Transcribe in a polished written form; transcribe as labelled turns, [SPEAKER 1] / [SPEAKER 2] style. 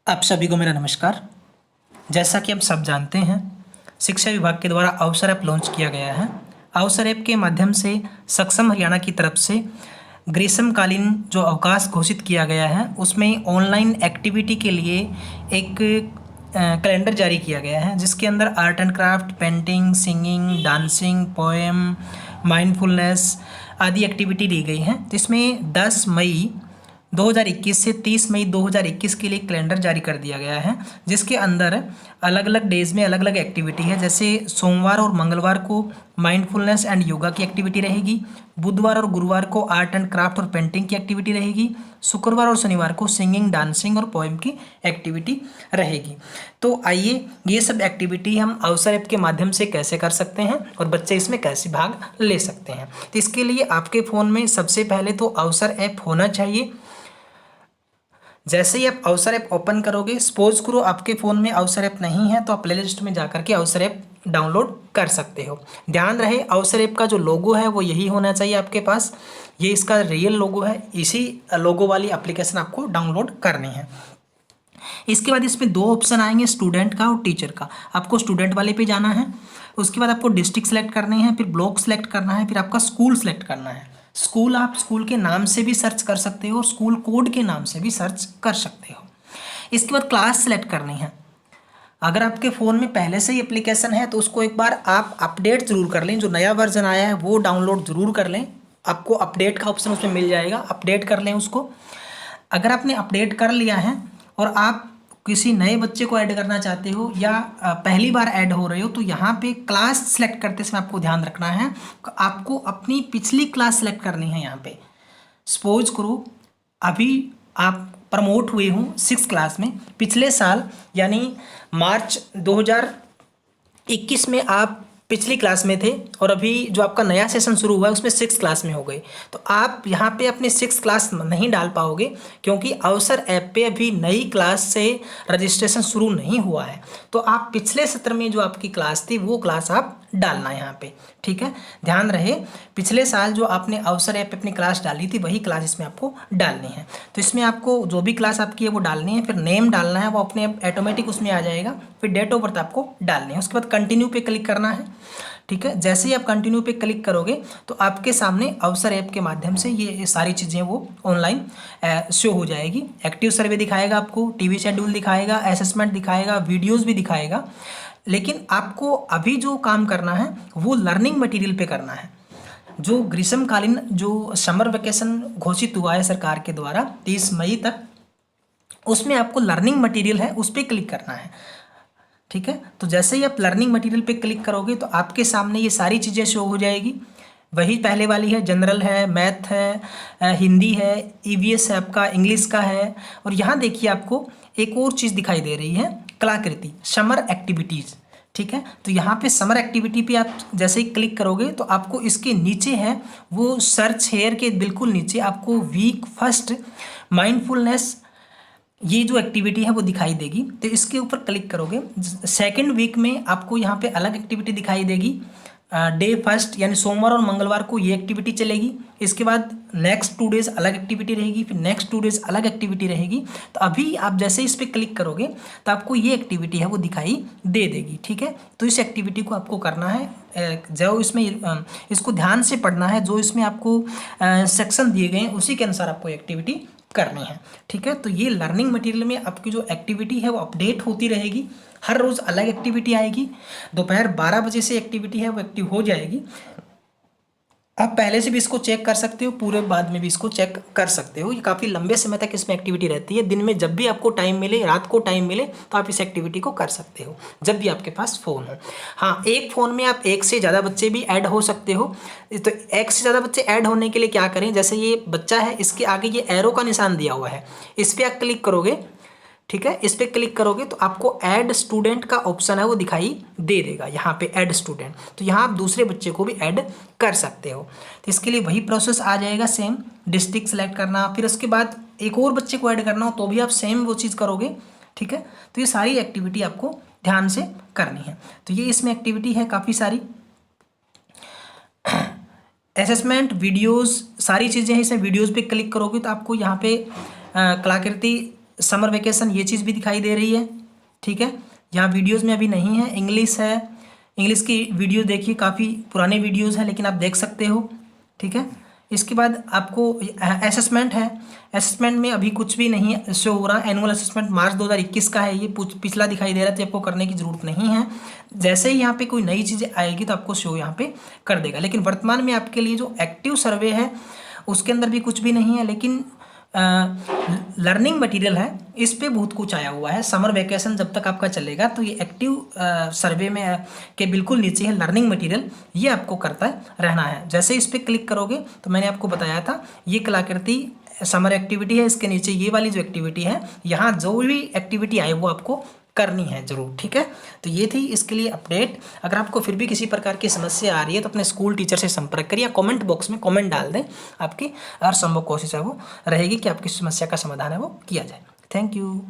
[SPEAKER 1] आप सभी को मेरा नमस्कार। जैसा कि हम सब जानते हैं, शिक्षा विभाग के द्वारा अवसर ऐप लॉन्च किया गया है। अवसर ऐप के माध्यम से सक्षम हरियाणा की तरफ से ग्रीष्मकालीन जो अवकाश घोषित किया गया है उसमें ऑनलाइन एक्टिविटी के लिए एक कैलेंडर जारी किया गया है, जिसके अंदर art and craft, painting, singing, dancing, poem, mindfulness आदि एक्टिविटी दी गई हैं। तो इसमें 10 मई 2021 से 30 मई 2021 के लिए कैलेंडर जारी कर दिया गया है, जिसके अंदर अलग अलग डेज में अलग अलग एक्टिविटी है। जैसे सोमवार और मंगलवार को माइंडफुलनेस एंड योगा की एक्टिविटी रहेगी, बुधवार और गुरुवार को आर्ट एंड क्राफ्ट और पेंटिंग की एक्टिविटी रहेगी, शुक्रवार और शनिवार को सिंगिंग, डांसिंग और पोएम की एक्टिविटी रहेगी। तो आइए ये सब एक्टिविटी हम अवसर ऐप के माध्यम से कैसे कर सकते हैं और बच्चे इसमें कैसे भाग ले सकते हैं। तो इसके लिए आपके फ़ोन में सबसे पहले तो अवसर ऐप होना चाहिए। जैसे ही आप अवसर ऐप ओपन करोगे, सपोज करो आपके फ़ोन में अवसर ऐप नहीं है, तो आप प्ले लिस्ट में जाकर के अवसर ऐप डाउनलोड कर सकते हो। ध्यान रहे अवसर ऐप का जो लोगो है वो यही होना चाहिए आपके पास। ये इसका रियल लोगो है, इसी लोगो वाली एप्लीकेशन आपको डाउनलोड करनी है। इसके बाद इसमें दो ऑप्शन आएंगे, स्टूडेंट का और टीचर का। आपको स्टूडेंट वाले पे जाना है, उसके बाद आपको डिस्ट्रिक्ट सेलेक्ट करनी है, फिर ब्लॉक सेलेक्ट करना है, फिर आपका स्कूल सेलेक्ट करना है। स्कूल आप स्कूल के नाम से भी सर्च कर सकते हो और स्कूल कोड के नाम से भी सर्च कर सकते हो। इसके बाद क्लास सेलेक्ट करनी है। अगर आपके फ़ोन में पहले से ही एप्लीकेशन है तो उसको एक बार आप अपडेट ज़रूर कर लें, जो नया वर्जन आया है वो डाउनलोड ज़रूर कर लें। आपको अपडेट का ऑप्शन उसमें मिल जाएगा, अपडेट कर लें उसको। अगर आपने अपडेट कर लिया है और आप किसी नए बच्चे को ऐड करना चाहते हो या पहली बार ऐड हो रहे हो, तो यहाँ पे क्लास सेलेक्ट करते समय आपको ध्यान रखना है, आपको अपनी पिछली क्लास सेलेक्ट करनी है। यहाँ पे सपोज करो अभी आप प्रमोट हुए हो 6 क्लास में, पिछले साल यानी मार्च 2021 में आप पिछली क्लास में थे और अभी जो आपका नया सेशन शुरू हुआ है उसमें 6 क्लास में हो गए, तो आप यहाँ पे अपने 6 क्लास नहीं डाल पाओगे, क्योंकि अवसर ऐप पे अभी नई क्लास से रजिस्ट्रेशन शुरू नहीं हुआ है। तो आप पिछले सत्र में जो आपकी क्लास थी वो क्लास आप डालना है यहाँ पे, ठीक है। ध्यान रहे पिछले साल जो आपने अवसर ऐप पे अपनी क्लास डाली थी वही क्लास इसमें आपको डालनी है। तो इसमें आपको जो भी क्लास आपकी है वो डालनी है, फिर नेम डालना है, वो अपने ऑटोमेटिक उसमें आ जाएगा, फिर डेट ऑफ बर्थ आपको डालनी है। उसके बाद कंटिन्यू पे क्लिक करना है, ठीक है। जैसे ही आप कंटिन्यू पे क्लिक करोगे तो आपके सामने अवसर ऐप के माध्यम से ये सारी चीज़ें वो ऑनलाइन शो हो जाएगी। एक्टिव सर्वे दिखाएगा आपको, टीवी शेड्यूल दिखाएगा, असेसमेंट दिखाएगा, वीडियोज़ भी दिखाएगा। लेकिन आपको अभी जो काम करना है वो लर्निंग मटेरियल पे करना है। जो ग्रीष्मकालीन जो समर वेकेशन घोषित हुआ है सरकार के द्वारा 30 मई तक, उसमें आपको लर्निंग मटेरियल है उस पर क्लिक करना है, ठीक है। तो जैसे ही आप लर्निंग मटेरियल पे क्लिक करोगे तो आपके सामने ये सारी चीज़ें शो हो जाएगी। वही पहले वाली है, जनरल है, मैथ है, हिंदी है, ईवीएस है, आपका इंग्लिश का है। और यहाँ देखिए आपको एक और चीज़ दिखाई दे रही है, कलाकृति, समर एक्टिविटीज़, ठीक है। तो यहाँ पे समर एक्टिविटी पे आप जैसे ही क्लिक करोगे तो आपको इसके नीचे है वो सर्च हेयर के बिल्कुल नीचे आपको वीक फर्स्ट माइंडफुलनेस ये जो एक्टिविटी है वो दिखाई देगी। तो इसके ऊपर क्लिक करोगे, सेकंड वीक में आपको यहाँ पे अलग एक्टिविटी दिखाई देगी। डे फर्स्ट यानी सोमवार और मंगलवार को ये एक्टिविटी चलेगी। इसके बाद नेक्स्ट 2 डेज़ अलग एक्टिविटी रहेगी, फिर नेक्स्ट 2 डेज़ अलग एक्टिविटी रहेगी। तो अभी आप जैसे इस पर क्लिक करोगे तो आपको ये एक्टिविटी है वो दिखाई दे देगी, ठीक है। तो इस एक्टिविटी को आपको करना है, जो इसमें इसको ध्यान से पढ़ना है, जो इसमें आपको सेक्शन दिए गए हैं उसी के अनुसार आपको एक्टिविटी करनी है, ठीक है। तो ये लर्निंग मटेरियल में आपकी जो एक्टिविटी है वो अपडेट होती रहेगी, हर रोज़ अलग एक्टिविटी आएगी। दोपहर 12 बजे से एक्टिविटी है वो एक्टिव हो जाएगी। आप पहले से भी इसको चेक कर सकते हो, पूरे बाद में भी इसको चेक कर सकते हो। ये काफ़ी लंबे समय तक इसमें एक्टिविटी रहती है। दिन में जब भी आपको टाइम मिले, रात को टाइम मिले, तो आप इस एक्टिविटी को कर सकते हो जब भी आपके पास फ़ोन हो। हाँ, एक फ़ोन में आप एक से ज़्यादा बच्चे भी ऐड हो सकते हो। तो एक से ज़्यादा बच्चे ऐड होने के लिए क्या करें, जैसे ये बच्चा है, इसके आगे ये एरो का निशान दिया हुआ है, इस पर आप क्लिक करोगे, ठीक है। इस पर क्लिक करोगे तो आपको ऐड स्टूडेंट का ऑप्शन है वो दिखाई दे देगा, यहाँ पे ऐड स्टूडेंट। तो यहाँ आप दूसरे बच्चे को भी ऐड कर सकते हो। तो इसके लिए वही प्रोसेस आ जाएगा, सेम डिस्ट्रिक्ट सेलेक्ट करना, फिर उसके बाद एक और बच्चे को ऐड करना हो तो भी आप सेम वो चीज़ करोगे, ठीक है। तो ये सारी एक्टिविटी आपको ध्यान से करनी है। तो ये इसमें एक्टिविटी है काफ़ी सारी, असेसमेंट, वीडियोज़, सारी चीज़ें हैं इसमें। वीडियोज़ पे क्लिक करोगे तो आपको यहाँ पे कलाकृति समर वेकेशन ये चीज़ भी दिखाई दे रही है, ठीक है। यहाँ वीडियोज़ में अभी नहीं है, इंग्लिश है, इंग्लिश की वीडियो देखिए, काफ़ी पुराने वीडियोज़ हैं लेकिन आप देख सकते हो, ठीक है। इसके बाद आपको असेसमेंट है, असेसमेंट में अभी कुछ भी नहीं शो हो रहा। एनुअल असेसमेंट मार्च 2021 का है, ये पिछला दिखाई दे रहा है, तो आपको करने की ज़रूरत नहीं है। जैसे ही यहाँ पे कोई नई चीज़ें आएगी तो आपको शो यहाँ पे कर देगा। लेकिन वर्तमान में आपके लिए जो एक्टिव सर्वे है उसके अंदर भी कुछ भी नहीं है, लेकिन लर्निंग मटेरियल है, इस पे बहुत कुछ आया हुआ है। समर वेकेशन जब तक आपका चलेगा तो ये एक्टिव सर्वे में के बिल्कुल नीचे है लर्निंग मटेरियल, ये आपको करता रहना है। जैसे इस पर क्लिक करोगे तो मैंने आपको बताया था ये कलाकृति समर एक्टिविटी है, इसके नीचे ये वाली जो एक्टिविटी है, यहाँ जो भी एक्टिविटी आए वो आपको करनी है ज़रूर, ठीक है। तो ये थी इसके लिए अपडेट। अगर आपको फिर भी किसी प्रकार की समस्या आ रही है तो अपने स्कूल टीचर से संपर्क करिए, या कमेंट बॉक्स में कमेंट डाल दें। आपकी हर संभव कोशिश है वो रहेगी कि आपकी समस्या का समाधान है वो किया जाए। Thank you.